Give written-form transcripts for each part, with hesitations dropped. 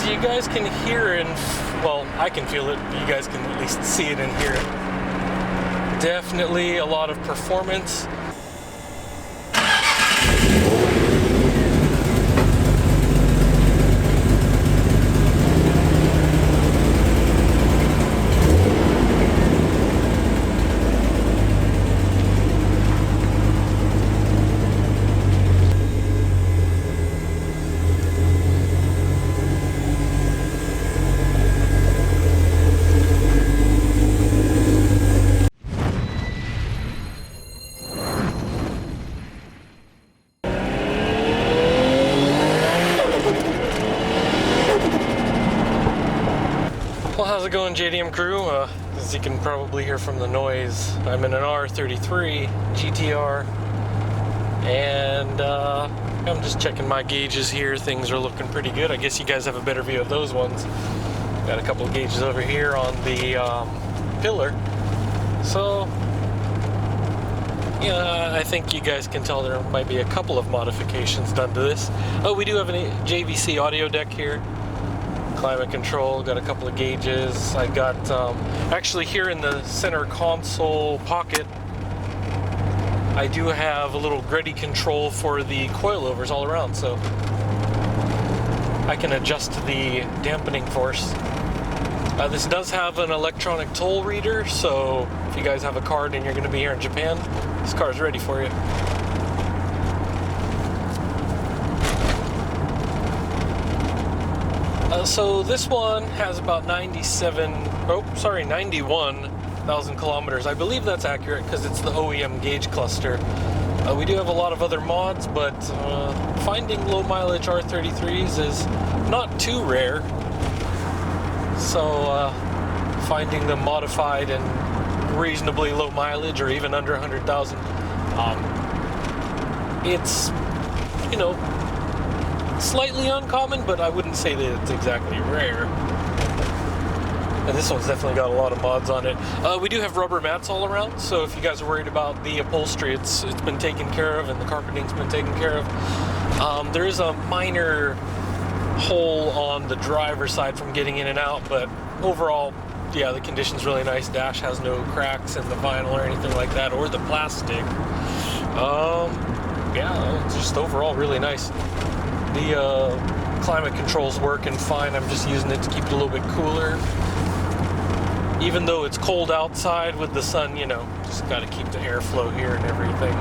as you guys can hear and, well, I can feel it, you guys can at least see it and hear it. Definitely a lot of performance. Well, how's it going, JDM crew? As you can probably hear from the noise, I'm in an R33 GTR, and I'm just checking my gauges here. Things are looking pretty good. I guess you guys have a better view of those ones. Got a couple of gauges over here on the pillar. So, yeah, I think you guys can tell there might be a couple of modifications done to this. Oh, we do have a JVC audio deck here. Climate control, got a couple of gauges. I got, actually here in the center console pocket, I do have a little gritty control for the coilovers all around, so I can adjust the dampening force. This does have an electronic toll reader, so if you guys have a card and you're going to be here in Japan, this car is ready for you. So this one has about 91,000 kilometers. I believe that's accurate because it's the OEM gauge cluster. We do have a lot of other mods, but finding low mileage R33s is not too rare. So finding them modified and reasonably low mileage, or even under 100,000, it's, you know, slightly uncommon, but I wouldn't say that it's exactly rare. And this one's definitely got a lot of mods on it. We do have rubber mats all around, so if you guys are worried about the upholstery, it's been taken care of, and the carpeting's been taken care of. There is a minor hole on the driver's side from getting in and out, but overall, yeah, the condition's really nice. Dash has no cracks in the vinyl or anything like that, or the plastic. Yeah, it's just overall really nice. The climate control's working fine. I'm just using it to keep it a little bit cooler. Even though it's cold outside with the sun, you know, just got to keep the airflow here and everything.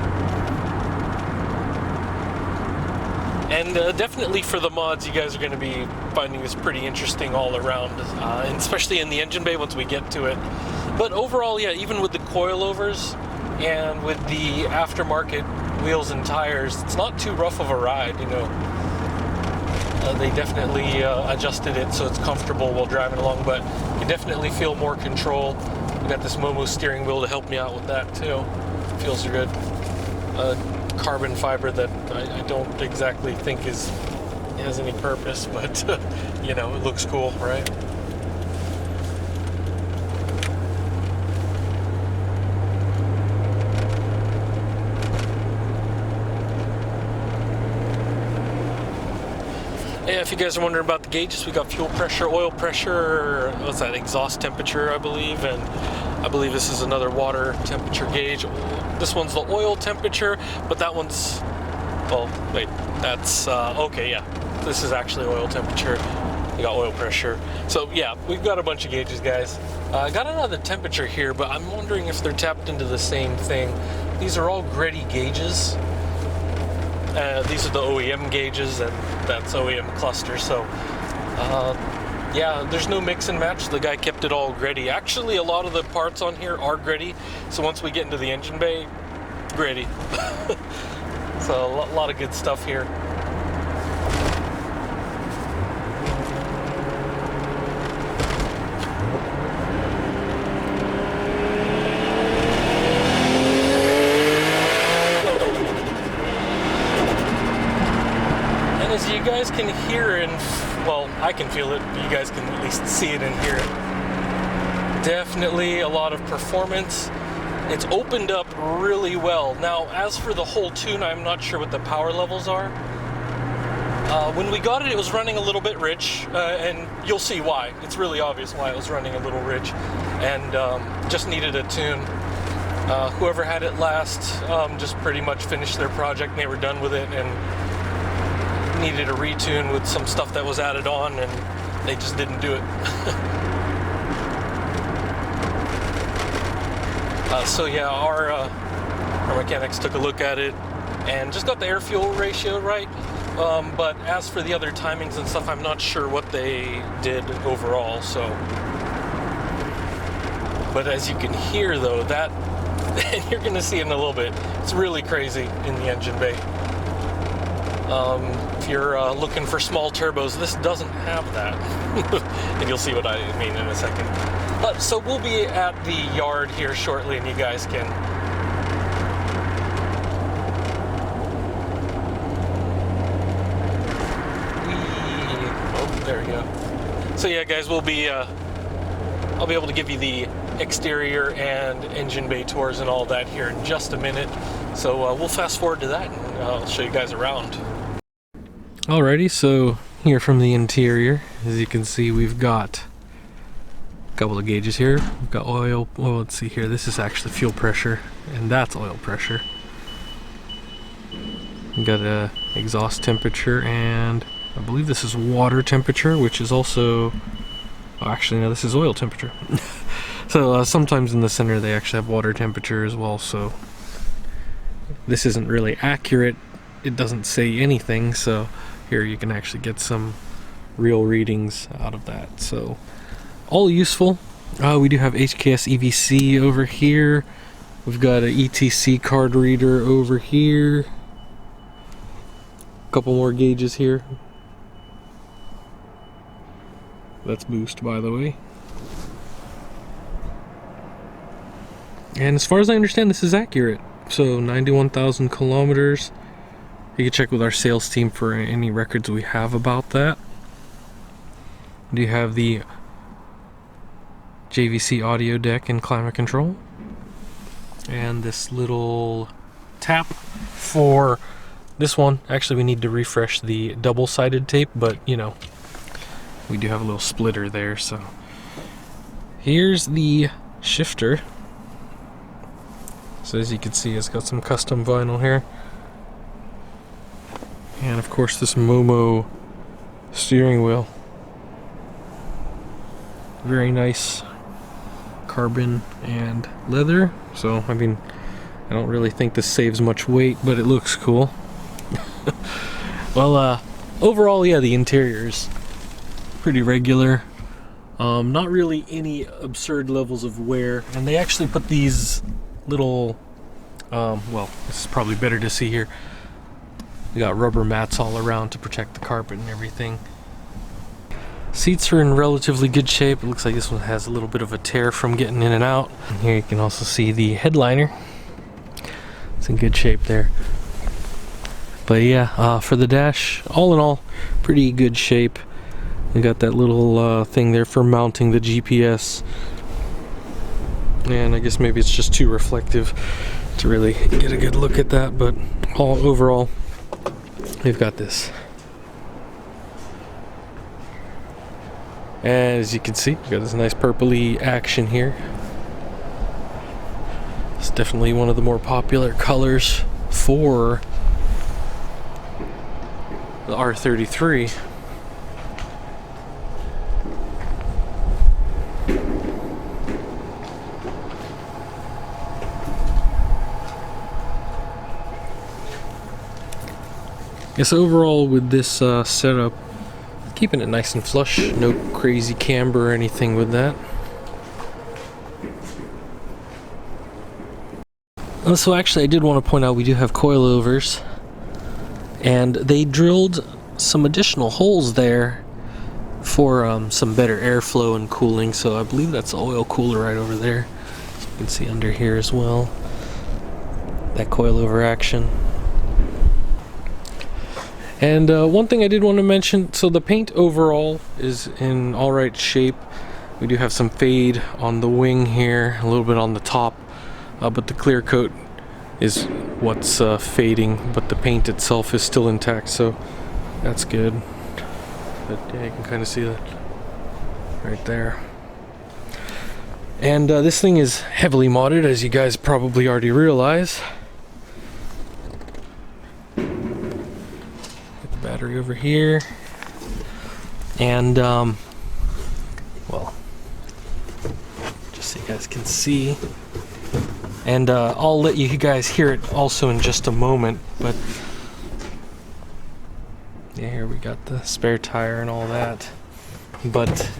And definitely for the mods, you guys are going to be finding this pretty interesting all around, and especially in the engine bay once we get to it. But overall, yeah, even with the coilovers and with the aftermarket wheels and tires, it's not too rough of a ride, you know. They definitely adjusted it so it's comfortable while driving along, but you definitely feel more control. I got this Momo steering wheel to help me out with that too. Feels good. Carbon fiber that I don't exactly think has any purpose, but you know, it looks cool, right? Yeah, if you guys are wondering about the gauges, we got fuel pressure, oil pressure, what's that, exhaust temperature, I believe, and I believe this is another water temperature gauge. This one's the oil temperature, but that one's, well, wait, that's, okay, yeah, this is actually oil temperature. We got oil pressure. So, yeah, we've got a bunch of gauges, guys. I got another temperature here, but I'm wondering if they're tapped into the same thing. These are all gritty gauges. These are the OEM gauges, and that's OEM cluster, so yeah, there's no mix and match. The guy kept it all gritty. Actually, a lot of the parts on here are gritty, so once we get into the engine bay, gritty. So a lot of good stuff here. As you guys can hear and, well, I can feel it, you guys can at least see it and hear it. Definitely a lot of performance. It's opened up really well. Now, as for the whole tune, I'm not sure what the power levels are. When we got it, it was running a little bit rich, and you'll see why. It's really obvious why it was running a little rich, and just needed a tune. Whoever had it last just pretty much finished their project and they were done with it and needed a retune with some stuff that was added on, and they just didn't do it. So yeah, our mechanics took a look at it and just got the air-fuel ratio right. But as for the other timings and stuff, I'm not sure what they did overall. So, but as you can hear though, that and you're going to see it in a little bit, it's really crazy in the engine bay. If you're looking for small turbos, this doesn't have that. And you'll see what I mean in a second. So we'll be at the yard here shortly, and you guys can there we go. So yeah, guys, we'll be I'll be able to give you the exterior and engine bay tours and all that here in just a minute. So we'll fast forward to that, and I'll show you guys around. Alrighty, so here from the interior, as you can see, we've got a couple of gauges here. We've got oil. Well, let's see here. This is actually fuel pressure, and that's oil pressure. We've got a exhaust temperature, and I believe this is water temperature, which is also, oh, actually no, this is oil temperature. So sometimes in the center they actually have water temperature as well, so this isn't really accurate. It doesn't say anything, so here you can actually get some real readings out of that. So all useful. We do have HKS EVC over here. We've got an ETC card reader over here. A couple more gauges here. That's boost, by the way. And as far as I understand, this is accurate. So 91,000 kilometers. You can check with our sales team for any records we have about that. We do have the JVC audio deck and climate control. And this little tap for this one. Actually, we need to refresh the double-sided tape, but you know, we do have a little splitter there. So here's the shifter. So as you can see, it's got some custom vinyl here. And of course this Momo steering wheel. Very nice carbon and leather. So I mean, I don't really think this saves much weight, but it looks cool. Well, overall, yeah, the interior is pretty regular. Not really any absurd levels of wear, and they actually put these little, well, this is probably better to see here. We got rubber mats all around to protect the carpet and everything. Seats are in relatively good shape. It looks like this one has a little bit of a tear from getting in and out. And here you can also see the headliner. It's in good shape there. But yeah, for the dash, all in all, pretty good shape. We got that little thing there for mounting the GPS. And I guess maybe it's just too reflective to really get a good look at that, but all overall, we've got this. And as you can see, we've got this nice purpley action here. It's definitely one of the more popular colors for the R33. Yes, overall with this setup, keeping it nice and flush, no crazy camber or anything with that. So actually I did want to point out we do have coilovers, and they drilled some additional holes there for some better airflow and cooling. So I believe that's the oil cooler right over there. You can see under here as well, that coilover action. And one thing I did want to mention, so the paint overall is in alright shape. We do have some fade on the wing here, a little bit on the top, but the clear coat is what's fading, but the paint itself is still intact. So That's good. But yeah, you can kind of see that right there. And this thing is heavily modded, as you guys probably already realize. Get the battery over here. And, well, just so you guys can see. And I'll let you guys hear it also in just a moment, but yeah, here we got the spare tire and all that. But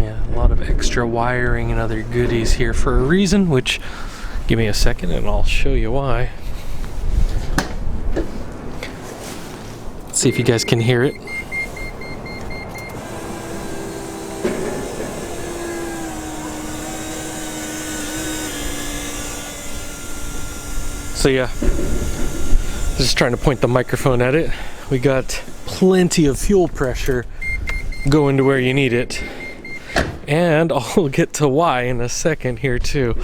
yeah, a lot of extra wiring and other goodies here for a reason, which, give me a second and I'll show you why. Let's see if you guys can hear it. So yeah, just trying to point the microphone at it. We got plenty of fuel pressure going to where you need it. And I'll get to why in a second here too.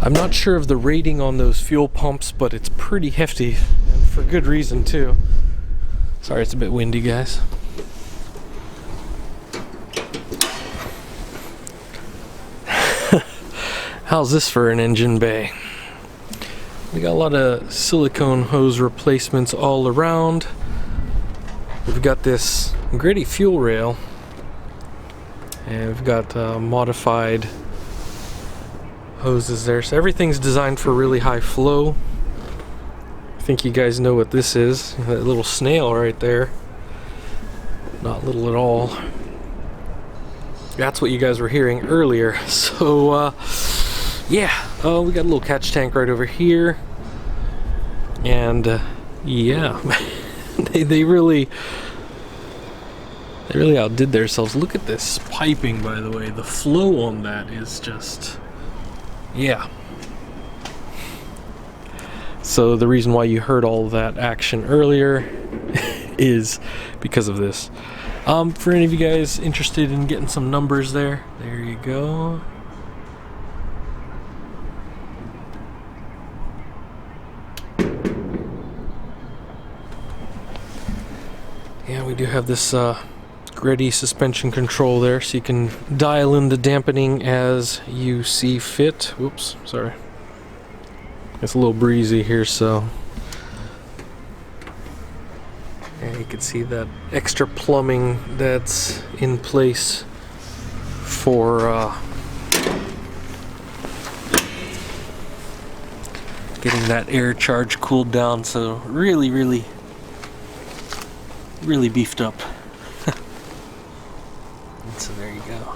I'm not sure of the rating on those fuel pumps, but it's pretty hefty, and for good reason too. Sorry, it's a bit windy, guys. How's this for an engine bay? We got a lot of silicone hose replacements all around. We've got this gritty fuel rail, and we've got modified hoses there. So everything's designed for really high flow. I think you guys know what this is. That little snail right there. Not little at all. That's what you guys were hearing earlier. So yeah, we got a little catch tank right over here, and yeah, they really outdid themselves. Look at this piping, by the way. The flow on that is just, yeah. So the reason why you heard all that action earlier is because of this. For any of you guys interested in getting some numbers there you go. Yeah, we do have this gritty suspension control there, so you can dial in the dampening as you see fit. Whoops, sorry. It's a little breezy here, so yeah, you can see that extra plumbing that's in place for getting that air charge cooled down. So really beefed up. So there you go.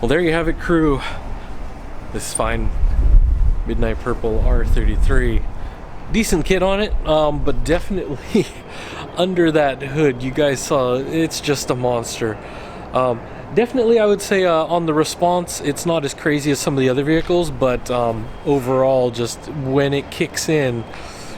Well, there you have it, crew. This fine midnight purple R33. Decent kit on it, but definitely under that hood, you guys saw, it's just a monster. Definitely, I would say on the response, it's not as crazy as some of the other vehicles, but overall, just when it kicks in,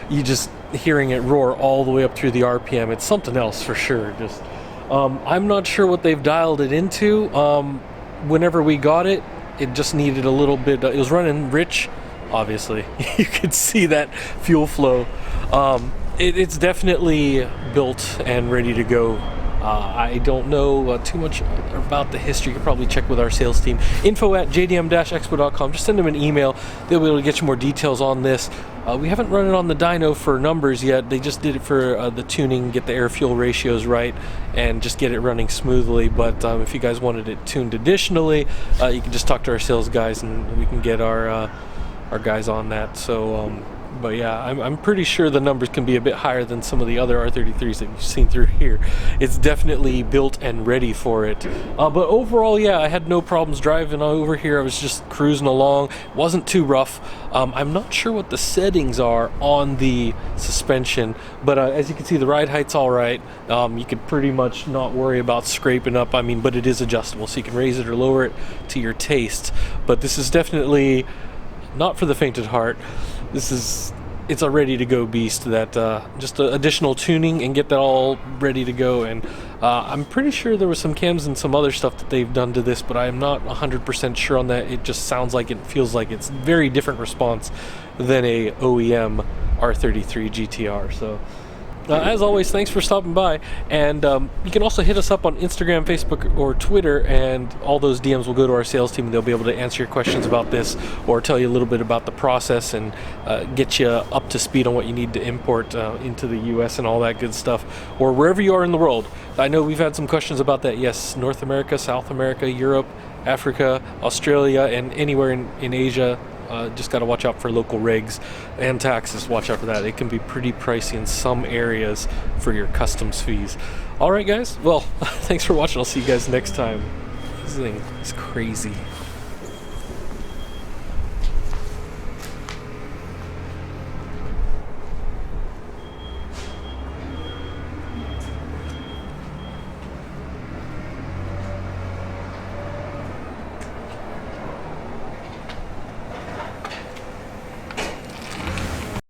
you just hearing it roar all the way up through the RPM. It's something else for sure. Just I'm not sure what they've dialed it into. Whenever we got it, it just needed a little bit. It was running rich, obviously. You could see that fuel flow. It's definitely built and ready to go. I don't know too much about the history. You can probably check with our sales team. info@jdm-expo.com. Just send them an email. They'll be able to get you more details on this. We haven't run it on the dyno for numbers yet. They just did it for the tuning, get the air-fuel ratios right, and just get it running smoothly. But if you guys wanted it tuned additionally, you can just talk to our sales guys, and we can get our guys on that. So, but yeah, I'm pretty sure the numbers can be a bit higher than some of the other R33s that you've seen through here. It's definitely built and ready for it. But overall, yeah, I had no problems driving over here. I was just cruising along. Wasn't too rough. I'm not sure what the settings are on the suspension, but as you can see, the ride height's all right. You could pretty much not worry about scraping up. I mean, but it is adjustable, so you can raise it or lower it to your taste. But this is definitely not for the faint of heart. It's a ready-to-go beast that just additional tuning and get that all ready to go. And I'm pretty sure there was some cams and some other stuff that they've done to this, but I'm not 100% sure on that. It just sounds like it feels like it's very different response than a OEM R33 GTR. So as always, thanks for stopping by, and you can also hit us up on Instagram, Facebook, or Twitter, and all those DMs will go to our sales team, and they'll be able to answer your questions about this or tell you a little bit about the process and get you up to speed on what you need to import into the US and all that good stuff, or wherever you are in the world. I know we've had some questions about that. Yes, North America, South America, Europe, Africa, Australia, and anywhere in Asia. Just got to watch out for local regs and taxes. Watch out for that. It can be pretty pricey in some areas for your customs fees. All right, guys. Well, thanks for watching. I'll see you guys next time. This thing is crazy.